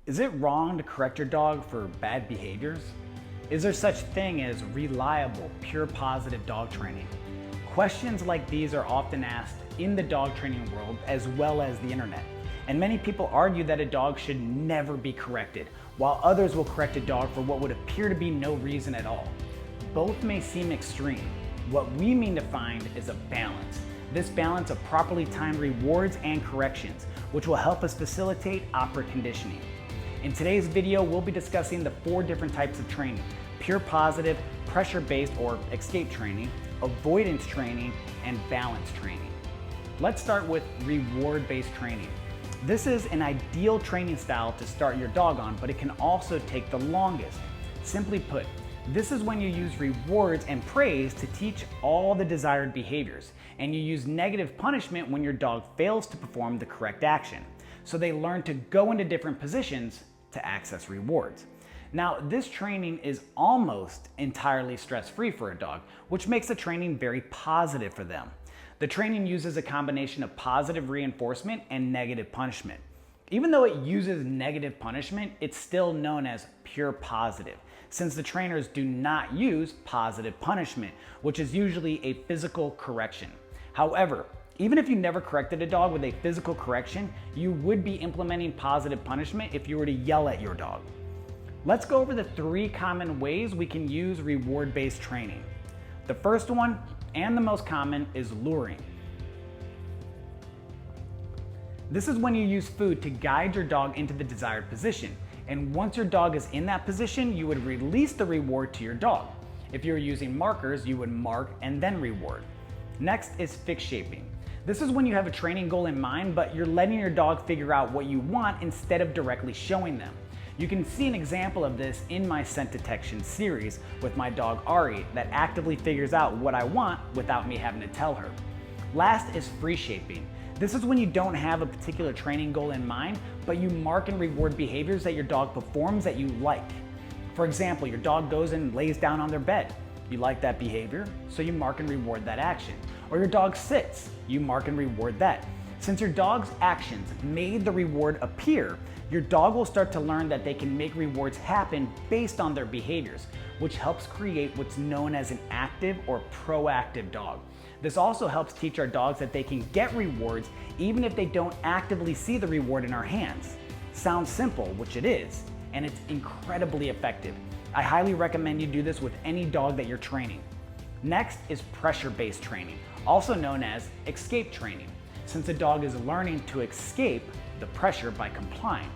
Is it wrong to correct your dog for bad behaviors? Is there such thing as reliable, pure positive dog training? Questions like these are often asked in the dog training world as well as the internet. And many people argue that a dog should never be corrected, while others will correct a dog for what would appear to be no reason at all. Both may seem extreme. What we mean to find is a balance. This balance of properly timed rewards and corrections, which will help us facilitate operant conditioning. In today's video, we'll be discussing the 4 different types of training: pure positive, pressure-based or escape training, avoidance training, and balance training. Let's start with reward-based training. This is an ideal training style to start your dog on, but it can also take the longest. Simply put, this is when you use rewards and praise to teach all the desired behaviors, and you use negative punishment when your dog fails to perform the correct action. So they learn to go into different positions to access rewards. Now, this training is almost entirely stress-free for a dog, which makes the training very positive for them. The training uses a combination of positive reinforcement and negative punishment. Even though it uses negative punishment, it's still known as pure positive, since the trainers do not use positive punishment, which is usually a physical correction. However, even if you never corrected a dog with a physical correction, you would be implementing positive punishment if you were to yell at your dog. Let's go over the 3 common ways we can use reward-based training. The first one, and the most common, is luring. This is when you use food to guide your dog into the desired position, and once your dog is in that position, you would release the reward to your dog. If you're using markers, you would mark and then reward. Next is fix shaping. This is when you have a training goal in mind, but you're letting your dog figure out what you want instead of directly showing them. You can see an example of this in my scent detection series with my dog Ari that actively figures out what I want without me having to tell her. Last is free shaping. This is when you don't have a particular training goal in mind, but you mark and reward behaviors that your dog performs that you like. For example, your dog goes and lays down on their bed. You like that behavior, so you mark and reward that action. Or your dog sits, you mark and reward that. Since your dog's actions made the reward appear, your dog will start to learn that they can make rewards happen based on their behaviors, which helps create what's known as an active or proactive dog. This also helps teach our dogs that they can get rewards even if they don't actively see the reward in our hands. Sounds simple, which it is, and it's incredibly effective. I highly recommend you do this with any dog that you're training. Next is pressure-based training, also known as escape training, since a dog is learning to escape the pressure by complying.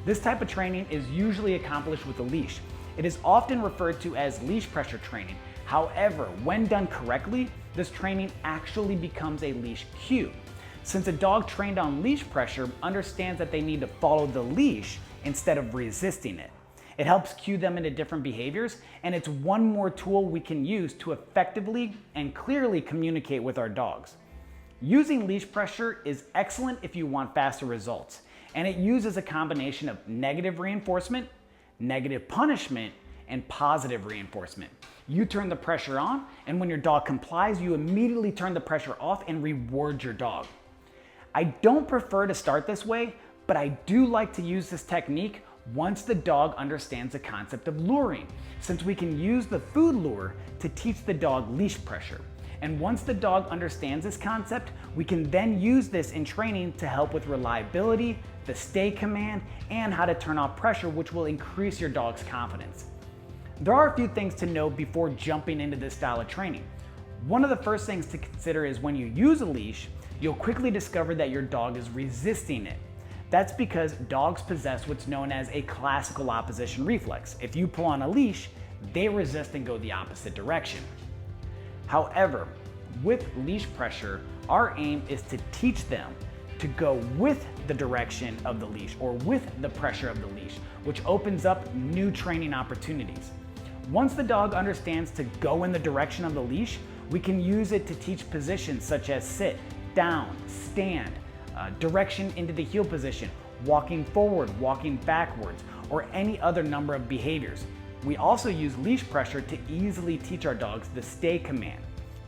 This type of training is usually accomplished with a leash. It is often referred to as leash pressure training. However, when done correctly, this training actually becomes a leash cue. Since a dog trained on leash pressure understands that they need to follow the leash instead of resisting it. It helps cue them into different behaviors, and it's one more tool we can use to effectively and clearly communicate with our dogs. Using leash pressure is excellent if you want faster results, and it uses a combination of negative reinforcement, negative punishment, and positive reinforcement. You turn the pressure on, and when your dog complies, you immediately turn the pressure off and reward your dog. I don't prefer to start this way, but I do like to use this technique once the dog understands the concept of luring, since we can use the food lure to teach the dog leash pressure. And once the dog understands this concept, we can then use this in training to help with reliability, the stay command, and how to turn off pressure, which will increase your dog's confidence. There are a few things to know before jumping into this style of training. One of the first things to consider is when you use a leash, you'll quickly discover that your dog is resisting it. That's because dogs possess what's known as a classical opposition reflex. If you pull on a leash, they resist and go the opposite direction. However, with leash pressure, our aim is to teach them to go with the direction of the leash or with the pressure of the leash, which opens up new training opportunities. Once the dog understands to go in the direction of the leash, we can use it to teach positions such as sit, down, stand, direction into the heel position, walking forward, walking backwards, or any other number of behaviors. We also use leash pressure to easily teach our dogs the stay command.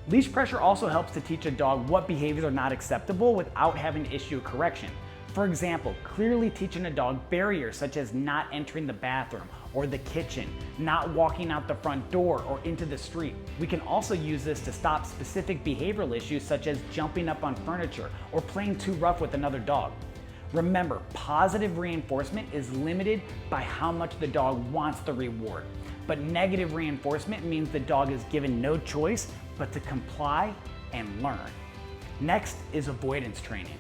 Leash pressure also helps to teach a dog what behaviors are not acceptable without having to issue a correction. For example, clearly teaching a dog barriers such as not entering the bathroom or the kitchen, not walking out the front door or into the street. We can also use this to stop specific behavioral issues such as jumping up on furniture or playing too rough with another dog. Remember, positive reinforcement is limited by how much the dog wants the reward, but negative reinforcement means the dog is given no choice but to comply and learn. Next is avoidance training.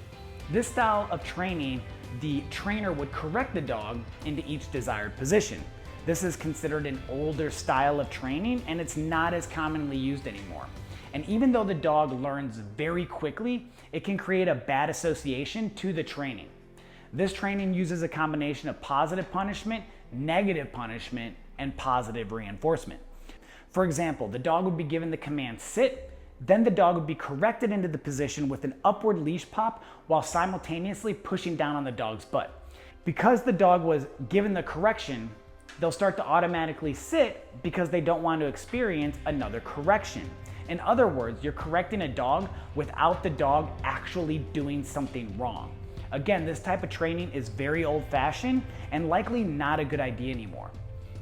This style of training, the trainer would correct the dog into each desired position. This is considered an older style of training and it's not as commonly used anymore. And even though the dog learns very quickly, it can create a bad association to the training. This training uses a combination of positive punishment, negative punishment, and positive reinforcement. For example, the dog would be given the command sit, then the dog would be corrected into the position with an upward leash pop while simultaneously pushing down on the dog's butt. Because the dog was given the correction, they'll start to automatically sit because they don't want to experience another correction. In other words, you're correcting a dog without the dog actually doing something wrong. Again, this type of training is very old-fashioned and likely not a good idea anymore.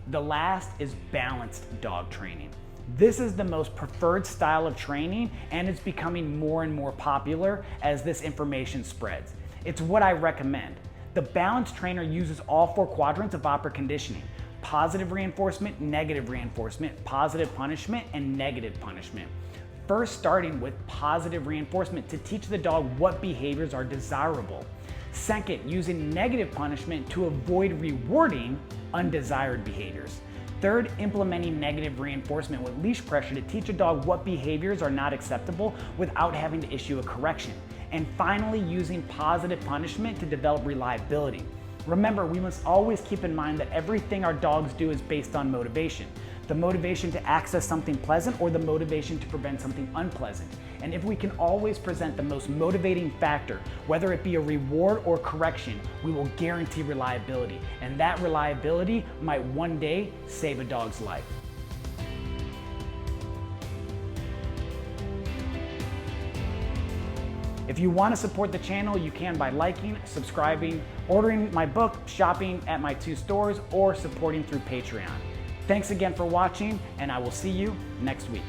The last is balanced dog training. This is the most preferred style of training and it's becoming more and more popular as this information spreads. It's what I recommend. The balanced trainer uses all 4 quadrants of operant conditioning: positive reinforcement, negative reinforcement, positive punishment, and negative punishment. First, starting with positive reinforcement to teach the dog what behaviors are desirable. Second, using negative punishment to avoid rewarding undesired behaviors. Third, implementing negative reinforcement with leash pressure to teach a dog what behaviors are not acceptable without having to issue a correction. And finally, using positive punishment to develop reliability. Remember, we must always keep in mind that everything our dogs do is based on motivation. The motivation to access something pleasant or the motivation to prevent something unpleasant. And if we can always present the most motivating factor, whether it be a reward or correction, we will guarantee reliability. And that reliability might one day save a dog's life. If you want to support the channel, you can by liking, subscribing, ordering my book, shopping at my 2 stores, or supporting through Patreon. Thanks again for watching, and I will see you next week.